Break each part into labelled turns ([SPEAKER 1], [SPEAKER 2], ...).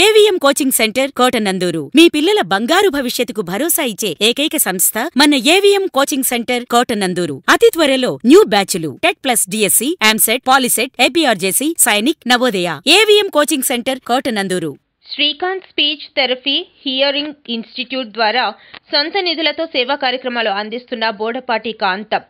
[SPEAKER 1] AVM coaching centre Kotananduru మీ పిల్లల బంగారు భవిష్యత్తుకు భరోసా ఇచ్చే ఏకైక సంస్థ మన ఏవిఎం కోచింగ్ సెంటర్ కోటనందూరు. అతి త్వరలో న్యూ బ్యాచ్లు TET plus DSC, EAMCET, POLYCET, APRJC, Sainik, Navodaya. AVM coaching centre Kotanandur.
[SPEAKER 2] Srikanth speech therapy hearing institute ద్వారా సొంత నిధులతో సేవా కార్యక్రమాలు అందిస్తున్న బోడపాటి కాంతం.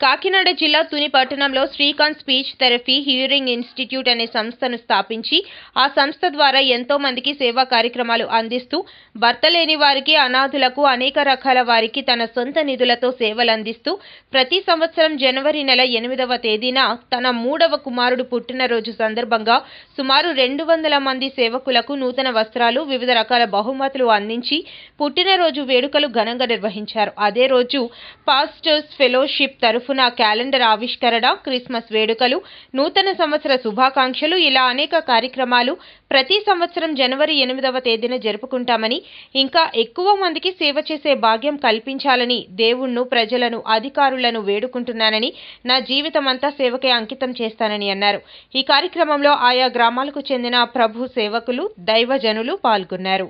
[SPEAKER 2] కాకినాడ జిల్లా తుని పట్టణంలో Srikanth speech therapy hearing institute అనే సంస్థను స్థాపించి ఆ సంస్థ ద్వారా ఎంతో మందికి సేవా కార్యక్రమాలు అందిస్తూ భర్త లేని వారికి, అనాథులకు, అనేక రకాల వారికి తన సొంత నిధులతో సేవలు అందిస్తూ ప్రతి సంవత్సరం జనవరి నెల 8వ తేదీన తన 3వ కుమారుడు పుట్టినరోజు సందర్భంగా సుమారు 200 మంది సేవకులకు నూతన వస్త్రాలు, వివిధ రకాల బహుమతులు అందించి పుట్టినరోజు వేడుకలు ఘనంగా నిర్వహించారు. అదే రోజు పాస్టర్స్ ఫెలోషిప్ తరఫున క్యాలెండర్ ఆవిష్కరణ, క్రిస్మస్ వేడుకలు, నూతన సంవత్సర శుభాకాంక్షలు ఇలా అనేక కార్యక్రమాలు ప్రతి సంవత్సరం జనవరి 8వ తేదీన జరుపుకుంటామని, ఇంకా ఎక్కువ మందికి సేవ చేసే భాగ్యం కల్పించాలని దేవుణ్ణు, ప్రజలను, అధికారులను వేడుకుంటున్నానని, నా జీవితమంతా సేవకే అంకితం చేస్తానని అన్నారు. ఈ కార్యక్రమంలో ఆయా గ్రామాలకు చెందిన ప్రభు సేవకులు, దైవజనులు పాల్గొన్నారు.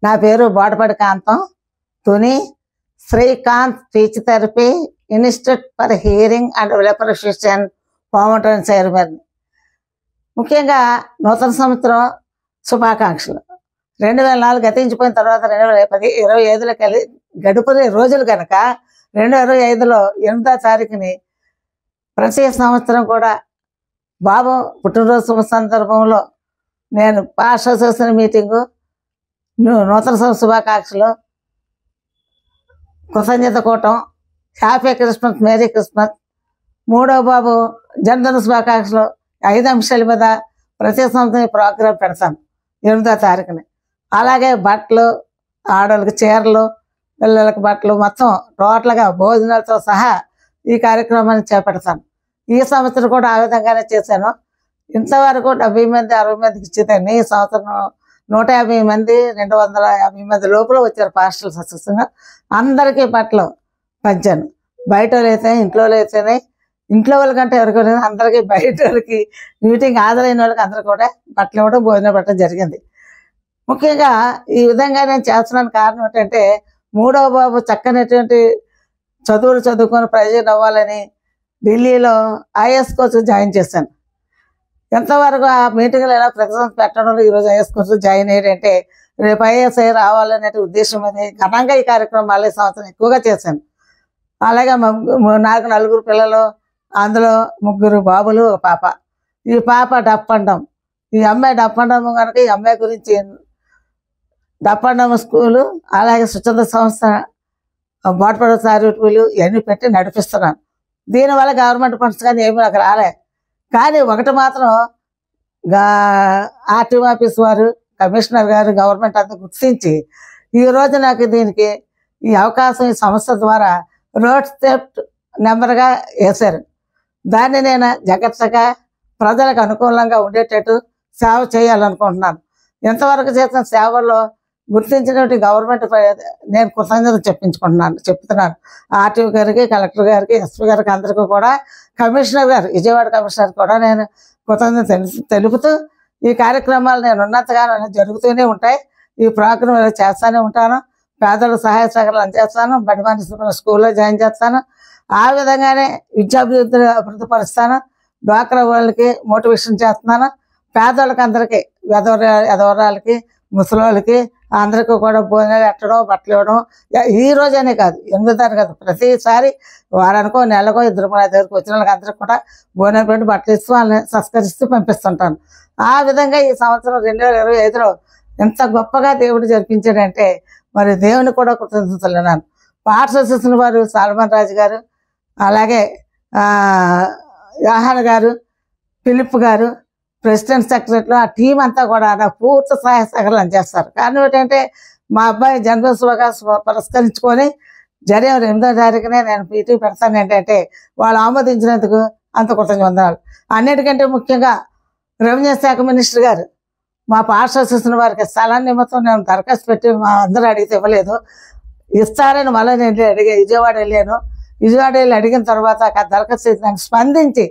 [SPEAKER 3] నా పేరు Bodapati Kantham. Tuni Srikanth speech therapy institute for hearing and representation foundation chairman. ముఖ్యంగా నూతన సంవత్సరం శుభాకాంక్షలు. 2004 గతించిపోయిన తర్వాత 2025 గడుపునే రోజులు కనుక 2025లో 8వ తారీఖుని ప్రతి సంవత్సరం కూడా బాబు పుట్టినరోజు శుభ సందర్భంలో నేను పాస్టర్స్ అసోసియేషన్ మీటింగు, నూతన సంవత్సర శుభాకాంక్షలు, కృతజ్ఞత కూటం, హ్యాపీ క్రిస్మస్, మేరీ క్రిస్మస్, 3వ బాబు జన్మదిన శుభాకాంక్షలు 5 అంశాల మీద ప్రతి సంవత్సరం ప్రోగ్రాం పెడతాను 8వ తారీఖుని. అలాగే బట్టలు, ఆడవాళ్ళకి చీరలు, పిల్లలకి బట్టలు, మొత్తం టోటల్గా భోజనాలతో సహా ఈ కార్యక్రమాన్ని చేపడతాను. ఈ సంవత్సరం కూడా ఆ విధంగానే చేశాను. ఇంతవరకు 70 మంది 60 మందికి ఇచ్చేదాన్ని. ఈ సంవత్సరం 150 మంది 250 మంది లోపల వచ్చారు పాస్టర్లు సక్సెస్గా. అందరికీ బట్టలు పంచాను. బయట వాళ్ళు అయితే, ఇంట్లో అయితేనే, ఇంట్లో వాళ్ళకంటే ఎవరికి అందరికీ, బయట వాళ్ళకి, మీటింగ్ హాజరైన వాళ్ళకి అందరూ కూడా బట్టలు ఇవ్వడం, భోజనం పెట్టడం జరిగింది. ముఖ్యంగా ఈ విధంగా నేను చేస్తున్నాను కారణం ఏంటంటే, 3వ బాబు చక్కనటువంటి చదువులు చదువుకొని ప్రైవేట్ అవ్వాలని ఢిల్లీలో ఐఏఎస్ కోర్సు జాయిన్ చేశాను. ఎంతవరకు ఆ మీటింగ్లో ఎలా ప్రతిసారి పెట్టడంలో ఈరోజు ఐఏఎస్ కోర్సు జాయిన్ అయ్యాడంటే రేపు ఐఏఎస్ రావాలనే ఉద్దేశం అని ఘనంగా ఈ కార్యక్రమం ఈ సంవత్సరం ఎక్కువగా చేశాను. అలాగే నాకు 4 పిల్లలు, అందులో 3 బాబులు, ఒక పాప. ఈ పాప డప్పండం, ఈ అమ్మాయి డప్పండం కనుక ఈ అమ్మాయి గురించి డప్పండం స్కూలు, అలాగే స్వచ్ఛంద సంస్థ, బోడపాటి చారిటబుల్ ఇవన్నీ పెట్టి నడిపిస్తున్నాను. దీనివల్ల గవర్నమెంట్ ఫండ్స్ కానీ ఏమీ నాకు రాలే. కానీ ఒకటి మాత్రం ఆర్టీఓ ఆఫీస్ వారు, కమిషనర్ గారు, గవర్నమెంట్ అంతా గుర్తించి ఈరోజు నాకు దీనికి ఈ అవకాశం ఈ సంస్థ ద్వారా రోడ్ సేఫ్టీ నెంబర్గా వేశారు. దాన్ని నేను జాగ్రత్తగా ప్రజలకు అనుకూలంగా ఉండేటట్టు సేవ చేయాలనుకుంటున్నాను. ఎంతవరకు చేసిన సేవల్లో గుర్తించినటువంటి గవర్నమెంట్ నేను కృతజ్ఞత చెప్తున్నాను. ఆర్టీఓ గారికి, కలెక్టర్ గారికి, ఎస్పీ గారికి, అందరికీ కూడా, కమిషనర్ గారు, విజయవాడ కమిషనర్ కూడా నేను కృతజ్ఞత తెలుపుతూ ఈ కార్యక్రమాలు నేను ఉన్నంతగానో జరుగుతూనే ఉంటాయి. ఈ ప్రోగ్రాం చేస్తూనే ఉంటాను. పేదలకు సహాయ సహకారాలు అందజేస్తాను. బడి మనిషి స్కూల్లో జాయిన్ చేస్తాను. ఆ విధంగానే అభివృద్ధి పరుస్తాను. డ్వాక్రా వాళ్ళకి మోటివేషన్ చేస్తున్నాను. పేదవాళ్ళకి అందరికీ, ఎదవరాలకి, ముసలి అందరికీ కూడా భోజనాలు పెట్టడం, బట్టలు ఇవ్వడం ఈ రోజనే కాదు, 8వ తారీఖు కాదు, ప్రతిసారి వారానికో నెలకో 2 దగ్గరికి వచ్చిన వాళ్ళకి అందరికీ కూడా భోజనం పెట్టి బట్టలు ఇస్తూ వాళ్ళని సంస్కరిస్తూ పంపిస్తుంటాను. ఆ విధంగా ఈ సంవత్సరం 2025లో ఎంత గొప్పగా దేవుడు జరిపించాడంటే మరి దేవుని కూడా కృతజ్ఞతలున్నాను. పాస్టర్స్ అసోసియేషన్ వారు సాల్మన్ రాజు గారు, అలాగే యోహాన్ గారు, ఫిలిప్ గారు, ప్రెసిడెంట్ సెక్రటరీలో ఆ టీం అంతా కూడా నాకు పూర్తి సహాయ సహకారాలు చేస్తారు. కారణం ఏంటంటే మా అబ్బాయి జన్మదిన పురస్కరించుకొని జనవరి 8వ తారీఖునే నేను మీటింగ్ పెడతాను. ఏంటంటే వాళ్ళు ఆమోదించినందుకు అంత కృతజ్ఞతలు. అన్నిటికంటే ముఖ్యంగా రెవెన్యూ శాఖ మినిస్టర్ గారు మా పాస్టర్స్ అసోసియేషన్ వారికి స్థలాన్ని నిమిత్తం నేను దరఖాస్తు పెట్టి మా అందరూ అడిగితే ఇవ్వలేదు. ఇస్తారని మళ్ళీ నేను విజయవాడ వెళ్ళాను. విజయవాడ వెళ్ళి అడిగిన తర్వాత దరఖాస్తు దానికి స్పందించి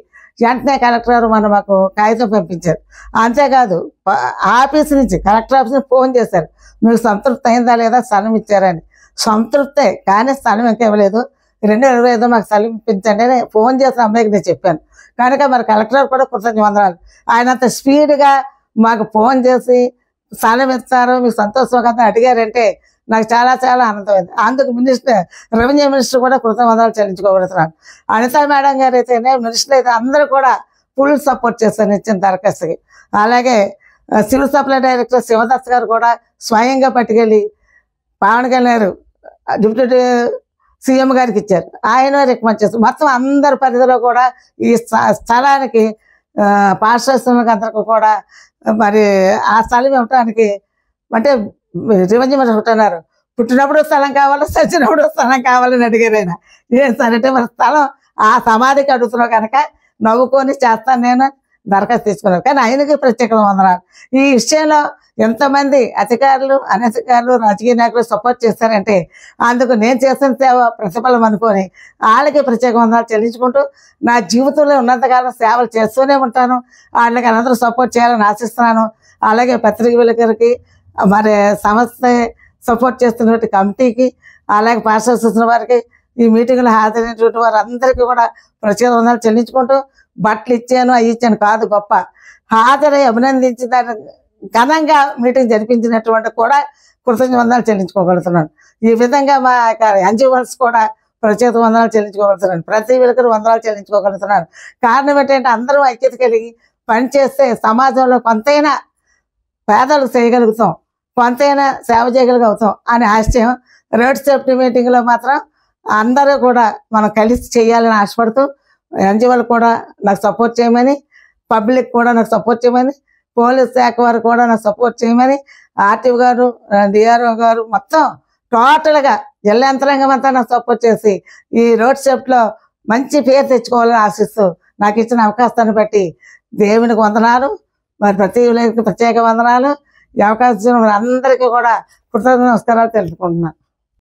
[SPEAKER 3] వెంటనే కలెక్టర్ గారు మాకు కాగితం పంపించారు. అంతేకాదు ఆఫీస్ నుంచి కలెక్టర్ ఆఫీస్ నుంచి ఫోన్ చేశారు, మీకు సంతృప్తి అయిందా లేదా, స్థలం ఇచ్చారని. సంతృప్తే కానీ స్థలం ఇంకా ఇవ్వలేదు, 2025 మాకు స్థలం ఇప్పించండి అని ఫోన్ చేసిన అమ్మాయికి నేను చెప్పాను. కనుక మరి కలెక్టర్ కూడా కృతజ్ఞతలు. ఆయన అంత స్పీడ్గా మాకు ఫోన్ చేసి స్థలం ఇస్తారు మీకు సంతోషం కదా అడిగారంటే నాకు చాలా చాలా ఆనందమైంది. అందుకు రెవెన్యూ మినిస్టర్ కూడా కృతజ్ఞతలు చెల్లించుకోగలుగుతున్నాను. అనితా మేడం గారు అయితేనే, మినిస్టర్ అయితే అందరూ కూడా ఫుల్ సపోర్ట్ చేశారు ఇచ్చిన దరఖాస్తుకి. అలాగే సివిల్ సప్లై డైరెక్టర్ శివదాస్ గారు కూడా స్వయంగా పట్టుకెళ్ళి పవన్ కళ్యాణ్ డిప్యూటీ సీఎం గారికి ఇచ్చారు, ఆయన రికమెండ్ చేస్తారు. మొత్తం అందరి పరిధిలో కూడా ఈ స్థలానికి పాఠశాలకు అందరికీ కూడా మరి ఆ స్థలం ఇవ్వటానికి అంటే రెవెన్యూ మినిస్టర్ అన్నారు, పుట్టినప్పుడు స్థలం కావాలి, చచ్చినప్పుడు స్థలం కావాలని అడిగారు ఆయన. ఏం సార్ అంటే మన స్థలం ఆ సమాధికి అడుగుతున్నావు కనుక నవ్వుకొని చేస్తాను నేను దరఖాస్తు తీసుకున్నారు. కానీ ఆయనకి ప్రత్యేక వందనాలు. ఈ విషయంలో ఎంతమంది అధికారులు అనధికారులు రాజకీయ నాయకులు సపోర్ట్ చేస్తారంటే అందుకు నేను చేసిన సేవ ప్రతిఫలం అనుకొని వాళ్ళకి ప్రత్యేక వందనాలు చెల్లించుకుంటూ నా జీవితంలో ఉన్నంతకాలం సేవలు చేస్తూనే ఉంటాను. వాళ్ళకి అందరూ సపోర్ట్ చేయాలని ఆశిస్తున్నాను. అలాగే పత్రిక విలేకరికి మరి సంస్థ సపోర్ట్ చేస్తున్నటువంటి కమిటీకి, అలాగే పాఠశాల చూసిన వారికి, ఈ మీటింగ్లో హాజరైనటువంటి వారందరికీ కూడా ప్రత్యేక వందనాలు చెల్లించుకుంటూ బట్టలు ఇచ్చాను అవి ఇచ్చాను కాదు, గొప్ప హాజరై అభినందించి దాన్ని ఘనంగా మీటింగ్ జరిపించినటువంటి కూడా కృతజ్ఞతలు చెల్లించుకోగలుగుతున్నాను. ఈ విధంగా మా ఎన్జిఓస్ కూడా ప్రత్యేక వందనాలు చెల్లించుకోగలుగుతున్నాను. ప్రతి వీళ్ళకి వందనాలు చెల్లించుకోగలుగుతున్నాను. కారణం ఏంటంటే అందరూ ఐక్యత కలిగి పనిచేస్తే సమాజంలో కొంతైనా పేదలకు చేయగలుగుతాం, కొంతైనా సేవ చేయగలుగుతాం అనే ఆశయం. రోడ్ సేఫ్టీ మీటింగ్లో మాత్రం అందరూ కూడా మనం కలిసి చేయాలని ఆశపడుతూ ఎన్జిఓలు కూడా నాకు సపోర్ట్ చేయమని, పబ్లిక్ కూడా నాకు సపోర్ట్ చేయమని, పోలీస్ శాఖ వారు కూడా నాకు సపోర్ట్ చేయమని, ఆర్టీఓ గారు, డిఆర్ఓ గారు మొత్తం టోటల్గా జిల్లా యంత్రాంగం అంతా నాకు సపోర్ట్ చేసి ఈ రోడ్ సేఫ్టీలో మంచి పేరు తెచ్చుకోవాలని ఆశిస్తూ నాకు ఇచ్చిన అవకాశాన్ని బట్టి దేవునికి వందనాలు, మరి ప్రతి ప్రత్యేక వందనాలు. ఈ అవకాశం అందరికీ కూడా కృతజ్ఞ నమస్కారాలు తెలుపుకుంటున్నాను.